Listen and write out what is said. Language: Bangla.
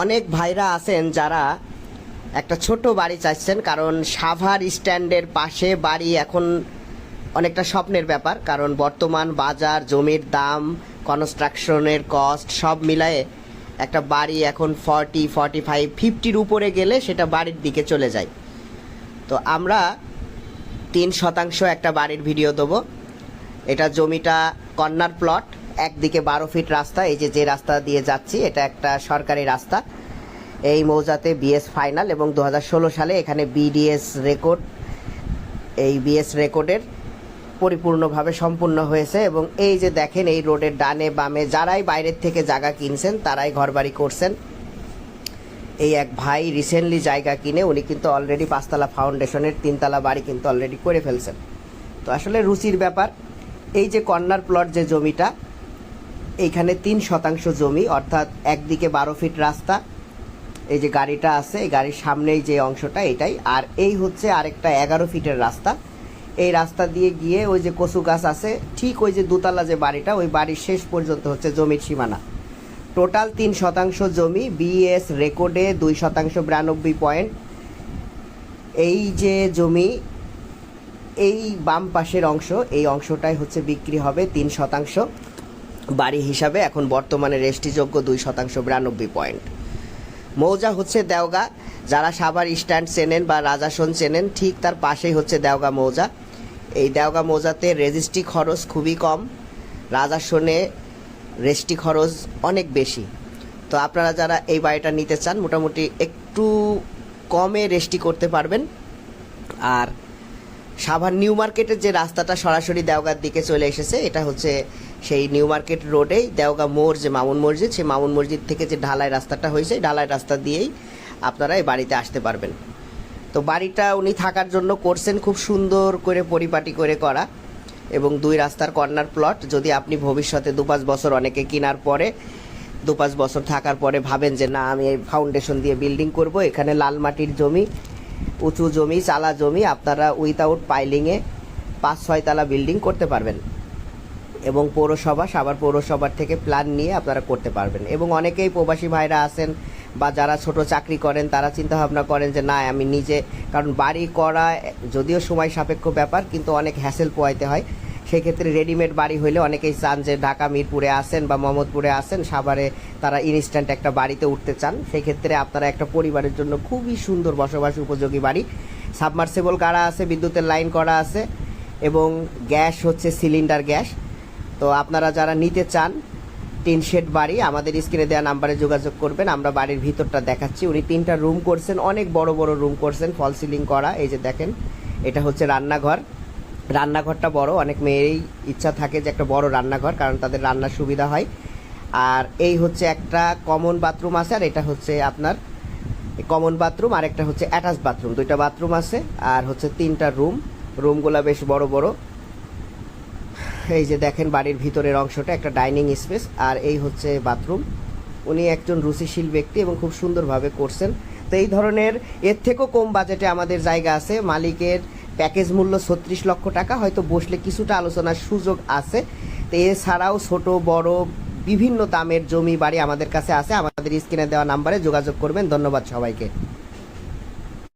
অনেক ভাইরা আছেন যারা একটা ছোট বাড়ি চাইছেন, কারণ সাভার স্ট্যান্ডের পাশে বাড়ি এখন অনেকটা স্বপ্নের ব্যাপার। কারণ বর্তমান বাজার, জমির দাম, কনস্ট্রাকশনের কস্ট সব মিলায়ে একটা বাড়ি এখন 40, 45, 50-র উপরে গেলে সেটা বাড়ির দিকে চলে যায়। তো আমরা 3% একটা বাড়ির ভিডিও দেবো। এটা জমিটা কর্নার প্লট, একদিকে 12 ফিট রাস্তা। এই যে রাস্তা দিয়ে যাচ্ছি এটা একটা সরকারি রাস্তা। এই মৌজাতে বিএস ফাইনাল এবং 2016 সালে এখানে বিডিএস রেকর্ড, এই বিএস রেকর্ডের পরিপূর্ণভাবে সম্পূর্ণ হয়েছে। এবং এই যে দেখেন এই রোডের ডানে বামে যারাই বাইরের থেকে জায়গা কিনছেন তারাই ঘরবাড়ি করছেন। এই এক ভাই রিসেন্টলি জায়গা কিনে উনি কিন্তু অলরেডি 5তলা ফাউন্ডেশনের 3তলা বাড়ি কিন্তু অলরেডি করে ফেলছেন। তো আসলে রুচির ব্যাপার। এই যে কর্নার প্লট যে জমিটা, এইখানে 3% জমি, অর্থাৎ একদিকে 12 ফিট রাস্তা, এই যে গাড়িটা আছে এই গাড়ির সামনেই যে অংশটা এটাই, আর এই হচ্ছে আরেকটা 11 ফিটের রাস্তা। এই রাস্তা দিয়ে গিয়ে ওই যে কচু গাছ আছে, ঠিক ওই যে 2তলা যে বাড়িটা, ওই বাড়ির শেষ পর্যন্ত হচ্ছে জমির সীমানা। টোটাল 3% জমি, বিএস রেকর্ডে 2% 92 পয়েন্ট। এই যে জমি, এই বাম পাশের অংশ, এই অংশটাই হচ্ছে বিক্রি হবে 3% বাড়ি হিসাবে। এখন বর্তমানে রেজিস্ট্রিযোগ্য 2% 92 পয়েন্ট। মৌজা হচ্ছে দেওগা। যারা সাভার স্ট্যান্ড চেনেন বা রাজাসন চেনেন, ঠিক তার পাশেই হচ্ছে দেওগা মৌজা। এই দেওগা মৌজাতে রেজিস্ট্রি খরচ খুবই কম, রাজাসনে রেজিস্ট্রি খরচ অনেক বেশি। তো আপনারা যারা এই বাড়িটা নিতে চান মোটামুটি একটু কমে রেজিস্ট্রি করতে পারবেন। আর সাভার নিউ মার্কেটের যে রাস্তাটা সরাসরি দেওগার দিকে চলে এসেছে, এটা হচ্ছে সেই নিউ মার্কেট রোডেই দেওগা মোড় যে মামুন মসজিদ, সেই মামুন মসজিদ থেকে যে ঢালাই রাস্তাটা হয়েছে, ঢালাই রাস্তা দিয়েই আপনারা এই বাড়িতে আসতে পারবেন। তো বাড়িটা উনি থাকার জন্য করছেন খুব সুন্দর করে পরিপাটি করে করা, এবং 2 রাস্তার কর্নার প্লট। যদি আপনি ভবিষ্যতে 2-5 বছর, অনেকে কেনার পরে 2-5 বছর থাকার পরে ভাবেন যে না আমি এই ফাউন্ডেশন দিয়ে বিল্ডিং করব, এখানে লাল মাটির জমি, উঁচু জমি, চালা জমি, আপনারা উইথাউট পাইলিংয়ে 5-6 তলা বিল্ডিং করতে পারবেন। এবং পৌরসভা, সাভার পৌরসভার থেকে প্ল্যান নিয়ে আপনারা করতে পারবেন। এবং অনেকেই প্রবাসী ভাইরা আছেন বা যারা ছোট চাকরি করেন, তারা চিন্তা ভাবনা করেন যে না আমি নিজে, কারণ বাড়ি করা যদিও সময় সাপেক্ষ ব্যাপার কিন্তু অনেক হ্যাসেল পোয়াইতে হয়। সেক্ষেত্রে রেডিমেড বাড়ি হইলে অনেকেই চান যে ঢাকা মিরপুরে আসেন বা মোহাম্মদপুরে আসেন, সাভারে তারা ইনস্ট্যান্ট একটা বাড়িতে উঠতে চান। সেক্ষেত্রে আপনারা একটা পরিবারের জন্য খুবই সুন্দর বসবাস উপযোগী বাড়ি। সাবমার্সেবল গাড়া আছে, বিদ্যুতের লাইন করা আছে, এবং গ্যাস হচ্ছে সিলিন্ডার গ্যাস। তো আপনারা যারা নিতে চান টিন শেড বাড়ি, আমাদের স্ক্রিনে দেওয়া নাম্বারে যোগাযোগ করবেন। আমরা বাড়ির ভিতরটা দেখাচ্ছি। উনি 3টা রুম করছেন, অনেক বড় বড় রুম করছেন, ফল সিলিং করা। এই যে দেখেন এটা হচ্ছে রান্নাঘর। রান্নাঘরটা বড়, অনেক মেয়েরই ইচ্ছা থাকে যে একটা বড় রান্নাঘর, কারণ তাদের রান্নার সুবিধা হয়। আর এই হচ্ছে একটা কমন বাথরুম আছে, আর এটা হচ্ছে আপনার কমন বাথরুম, আর একটা হচ্ছে অ্যাটাচ বাথরুম। 2টা বাথরুম আছে, আর হচ্ছে 3টা রুম। রুমগুলা বেশ বড় বড়। এই যে দেখেন বাড়ির ভিতরের অংশটা একটা ডাইনিং স্পেস, আর এই হচ্ছে বাথরুম। উনি একজন রুচিশীল ব্যক্তি এবং খুব সুন্দরভাবে করছেন। তো এই ধরনের এর থেকেও কম বাজেটে আমাদের জায়গা আছে। মালিকের প্যাকেজ মূল্য 36 লক্ষ টাকা, হয়তো বসলে কিছুটা আলোচনার সুযোগ আছে। তো এছাড়াও ছোট বড় বিভিন্ন দামের জমি বাড়ি আমাদের কাছে আছে। আমাদের স্ক্রিনে দেওয়া নাম্বারে যোগাযোগ করবেন। ধন্যবাদ সবাইকে।